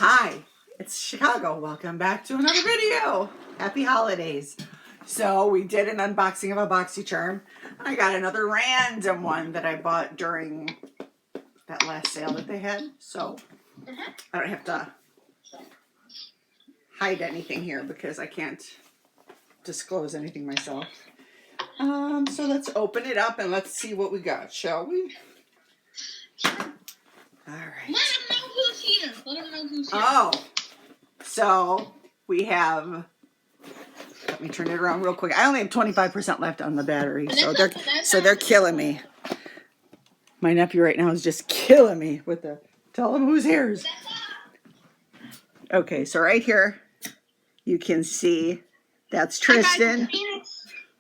Hi, it's Chicago. Welcome back to another video. Happy holidays. So we did an unboxing of a Boxycharm. I got another random one that I bought during that last sale that they had. So I don't have to hide anything here because I can't disclose anything myself. So let's open it up and let's see what we got, shall we? All right. Let them know who's here. Let them know who's here. Oh, so we have. Let me turn it around real quick. I only have 25% left on the battery, so they're killing me. My nephew right now is just killing me with the tell him who's here. Okay, so right here you can see that's Tristan.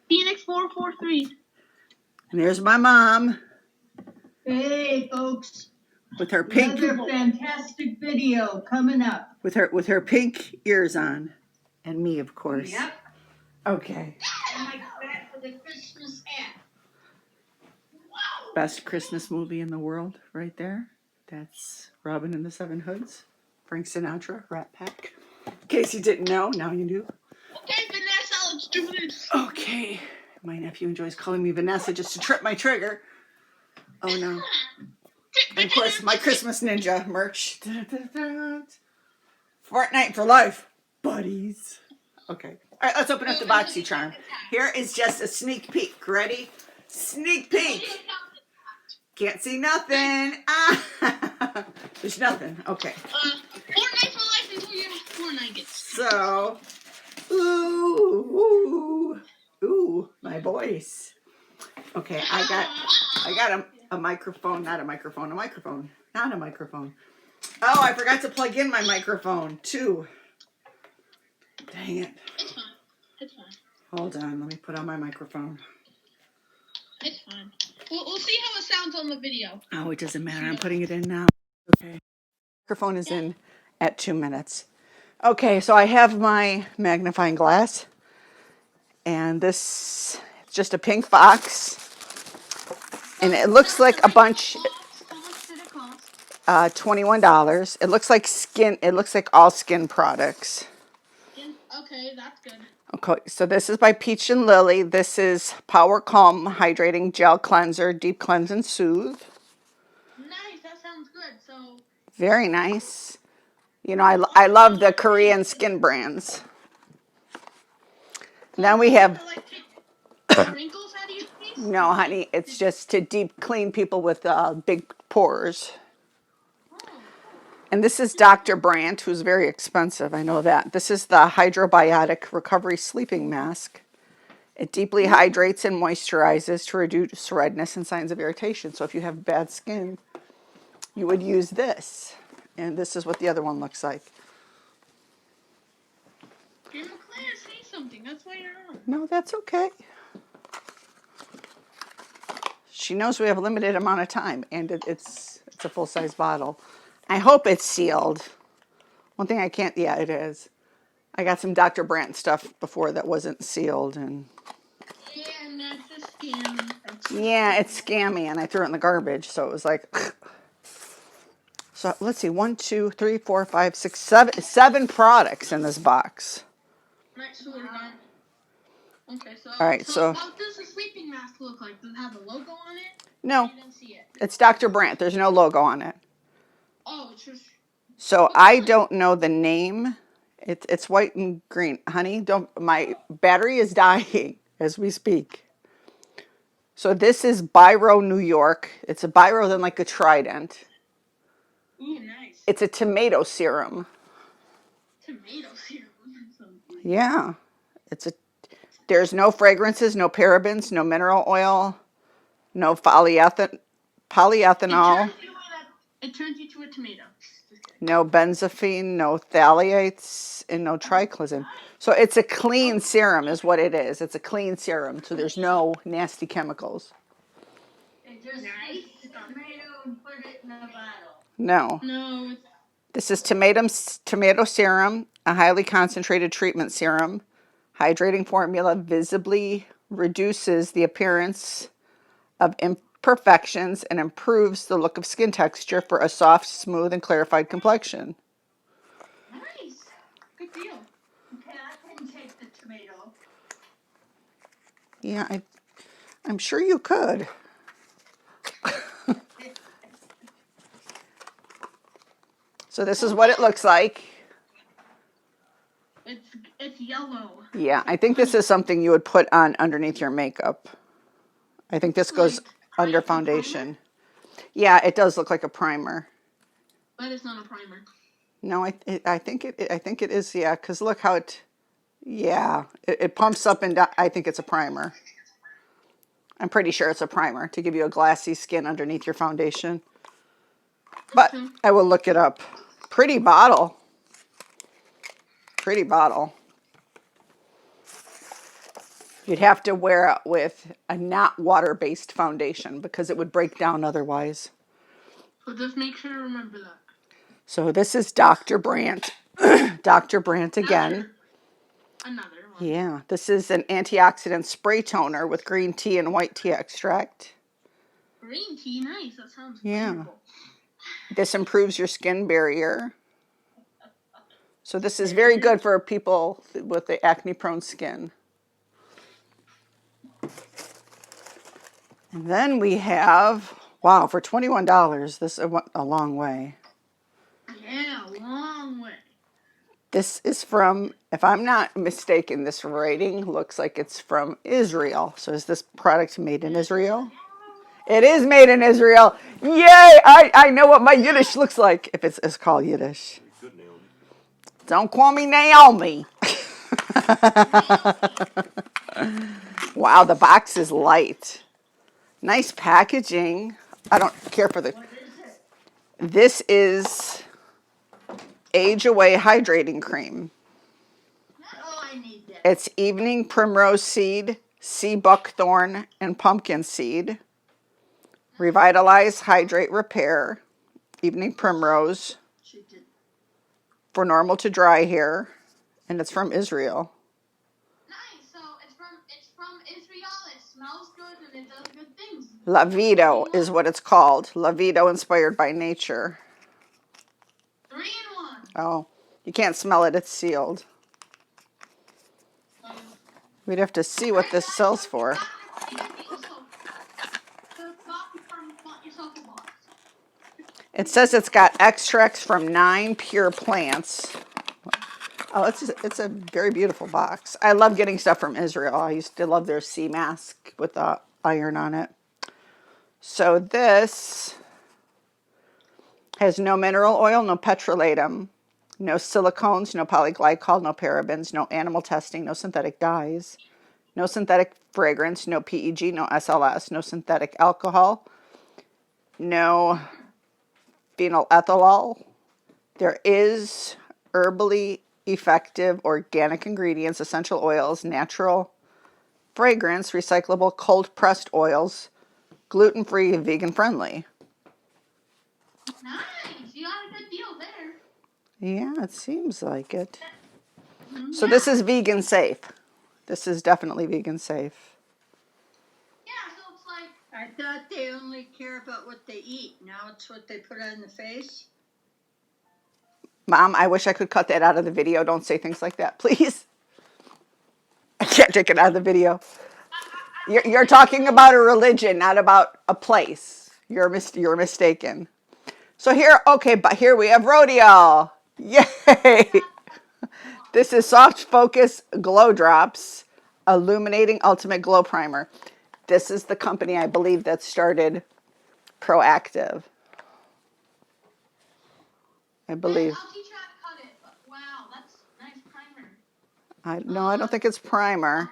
Phoenix 443. And there's my mom. Hey, folks. With her pink. Another fantastic video coming up. With her pink ears on, and me, of course. Yep. Okay. And I got that for the Christmas hat. Wow. Best Christmas movie in the world, right there. That's Robin and the Seven Hoods. Frank Sinatra, Rat Pack. In case you didn't know, now you do. Okay, Vanessa, let's do this. Okay. My nephew enjoys calling me Vanessa just to trip my trigger. Oh no. And of course, my Christmas Ninja merch. Fortnite for life, buddies. Okay. All right, let's open up the Boxycharm. Here is just a sneak peek. Ready? Sneak peek. Can't see nothing. Ah. There's nothing. Okay. Fortnite for life until your Fortnite gets. So, ooh, my voice. Okay, I got a microphone, not a microphone, a microphone, not a microphone. Oh, I forgot to plug in my microphone too. Dang it. It's fine. It's fine. Hold on, let me put on my microphone. It's fine. We'll see how it sounds on the video. Oh, it doesn't matter. I'm putting it in now. Okay. Microphone is in at 2 minutes. Okay, so I have my magnifying glass. And this is just a pink box. And it looks like a bunch. How much did it cost? $21. It looks like skin. It looks like all skin products. Okay, that's good. Okay, so this is by Peach and Lily. This is Power Calm Hydrating Gel Cleanser, Deep Cleanse and Soothe. Nice, that sounds good. So Very nice. You know, I love the Korean skin brands. And then we have. wrinkles out of your face? No, honey, it's just to deep clean people with big pores. And this is Dr. Brandt, who's very expensive. I know that. This is the Hydrobiotic Recovery Sleeping Mask. It deeply hydrates and moisturizes to reduce redness and signs of irritation. So if you have bad skin, you would use this. And this is what the other one looks like. Dear McClare, say something. That's why you're on. No, that's okay. She knows we have a limited amount of time, and it's a full-size bottle. I hope it's sealed. One thing I can't, yeah, it is. I got some Dr. Brandt stuff before that wasn't sealed, and Yeah, and that's a scam. yeah, it's scammy, and I threw it in the garbage, so it was like. So let's see, 1, 2, 3, 4, 5, 6, 7 products in this box. Nice. Okay, so. All right, so how does the sleeping mask look like? Does it have a logo on it? no, I didn't see it. it's Dr. Brandt. There's no logo on it. Oh, it's just. So I don't know the name. It's white and green. Honey, my battery is dying as we speak. So this is Biro, New York. It's a Biro than like a Trident. Ooh, nice. It's a tomato serum. Tomato serum. Yeah. There's no fragrances, no parabens, no mineral oil, no polyethanol. It turns you to a tomato. No benzophine, no phthalates, and no triclosan. So it's a clean serum is what it is. It's a clean serum, so there's no nasty chemicals. And just nice tomato and put it in a bottle. No. No. This is tomato serum, a highly concentrated treatment serum. Hydrating formula visibly reduces the appearance of imperfections and improves the look of skin texture for a soft, smooth, and clarified complexion. deal. Okay, I can take the tomato. Yeah, I'm sure you could. So this is what it looks like. It's yellow. Yeah, I think this is something you would put on underneath your makeup. I think this goes Like under a primer? foundation. Yeah, it does look like a primer. But it's not a primer. No, I think it is. Yeah, because look how it pumps up and down. I think it's a primer. I'm pretty sure it's a primer to give you a glassy skin underneath your foundation. But Okay. I will look it up. Pretty bottle. Pretty bottle. You'd have to wear it with a not water-based foundation because it would break down otherwise. So just make sure to remember that. So this is Dr. Brandt. Dr. Brandt again. Another one. Yeah, this is an antioxidant spray toner with green tea and white tea extract. Green tea, nice. That sounds Yeah. wonderful. This improves your skin barrier. So this is very good for people with the acne-prone skin. And then we have, wow, for $21, this went a long way. Yeah, long way. This is from, if I'm not mistaken, this writing looks like it's from Israel. So is this product made in Israel? It is made in Israel. Yay! I know what my Yiddish looks like, if it's called Yiddish. Don't call me Naomi. Wow, the box is light. Nice packaging. I don't care for the... What is it? This is Age Away Hydrating Cream. Oh, I need that. It's evening primrose seed, sea buckthorn, and pumpkin seed. Revitalize, hydrate, repair. Evening primrose She did. for normal to dry hair. And it's from Israel. Nice. So it's from Israel. It smells good and it does good things. Lavido is what it's called. Lavido inspired by nature. 3 in 1. Oh, you can't smell it. It's sealed. We'd have to see what this sells for. It says it's got extracts from 9 pure plants. Oh, it's a very beautiful box. I love getting stuff from Israel. I used to love their sea mask with the iron on it. So this has no mineral oil, no petrolatum, no silicones, no polyglycol, no parabens, no animal testing, no synthetic dyes, no synthetic fragrance, no PEG, no SLS, no synthetic alcohol, no phenylethanol. There is herbally effective organic ingredients, essential oils, natural fragrance, recyclable cold-pressed oils, gluten-free, vegan-friendly. Nice. You got a good deal there. Yeah, it seems like it. So this is vegan safe. This is definitely vegan safe. Yeah, so it's like... I thought they only care about what they eat. Now it's what they put on the face. Mom, I wish I could cut that out of the video. Don't say things like that, please. I can't take it out of the video. You're talking about a religion, not about a place. You're mistaken. So here, okay, but here we have Rhodial. Yay! This is Soft Focus Glow Drops Illuminating Ultimate Glow Primer. This is the company, I believe, that started Proactive. I believe. I'll teach you how to cut it. But wow, that's nice primer. No, I don't think it's primer.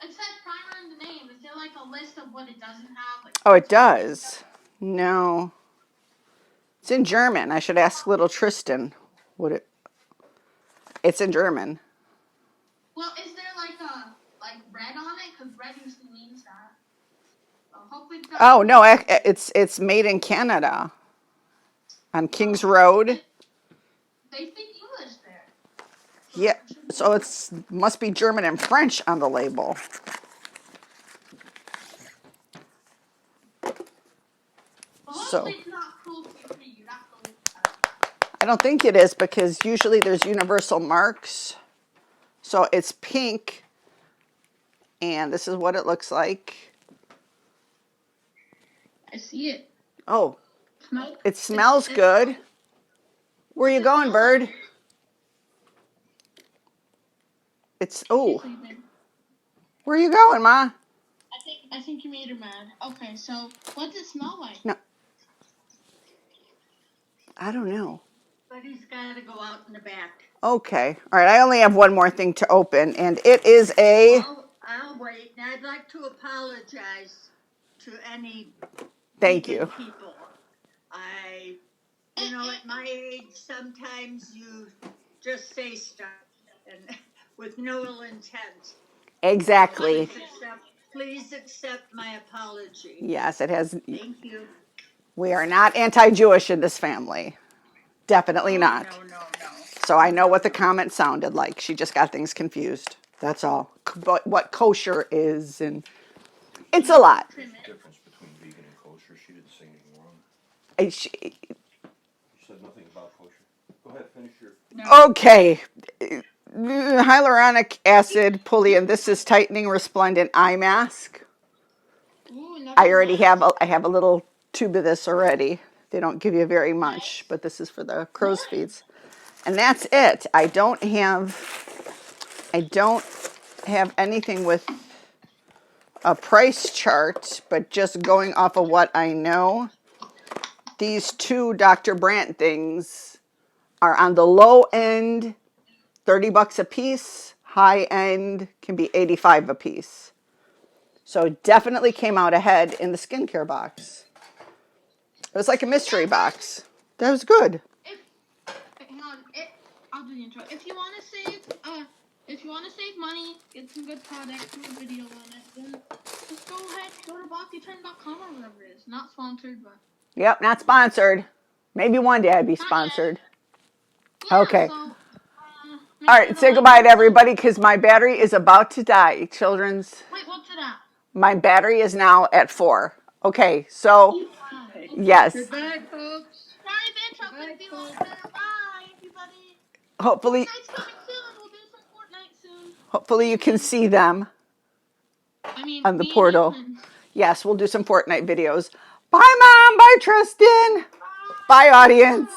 It says primer in the name. Is there like a list of what it doesn't have? Like, Oh, it does. No. It's in German. I should ask little Tristan. It's in German. well, is there like red on it? Because red usually means that. So hopefully it's not. Oh, no, it's made in Canada. On Kings Road. They speak English there. Yeah, so it's must be German and French on the label. But So hopefully it's not cruelty free. You have to look at it. I don't think it is because usually there's universal marks. So it's pink. And this is what it looks like. I see it. Oh, Smell. it smells good. Where are you going, bird? It's, oh, where are you going, Ma? I think you made her mad. Okay, so what does it smell like? No, I don't know. But he's got to go out in the back. Okay. All right. I only have one more thing to open, and it is a. I'll wait. And I'd like to apologize to any Thank vegan you. people. You know, at my age, sometimes you just say stuff and with no ill intent. Exactly. Please accept my apology. Yes, it has. Thank you. We are not anti-Jewish in this family. Definitely not. No. So I know what the comment sounded like. She just got things confused. That's all. But what kosher is, and it's a lot. The difference between vegan and kosher. She didn't say anything wrong. She She said nothing about kosher. Go ahead, finish your. Okay. Hyaluronic acid Pullian. This is tightening resplendent eye mask. Ooh, I already have a little tube of this already. They don't give you very much, but this is for the crow's feet. And that's it. I don't have anything with a price chart, but just going off of what I know, these two Dr. Brandt things are on the low end, 30 bucks a piece. High end can be 85 a piece. So it definitely came out ahead in the skincare box. It was like a mystery box. That was good. Hang on. I'll do the intro. If you want to save money, get some good products, do a video on it, then just go ahead, go to Boxycharm.com or whatever it is. Not sponsored, but. Yep, not sponsored. Maybe one day I'd be sponsored. Yeah, Okay. So, All right, say goodbye to everybody because my battery is about to die. Children's. Wait, what's it at? My battery is now at 4. Okay, so yes. Goodbye, folks. Sorry, bitch. I'll be longer. Bye, everybody. Hopefully, Fortnite's coming soon. We'll do some Fortnite soon. hopefully you can see them I mean, on the me and portal. Ethan. Yes, we'll do some Fortnite videos. Bye, Mom. Bye, Tristan. Bye, audience.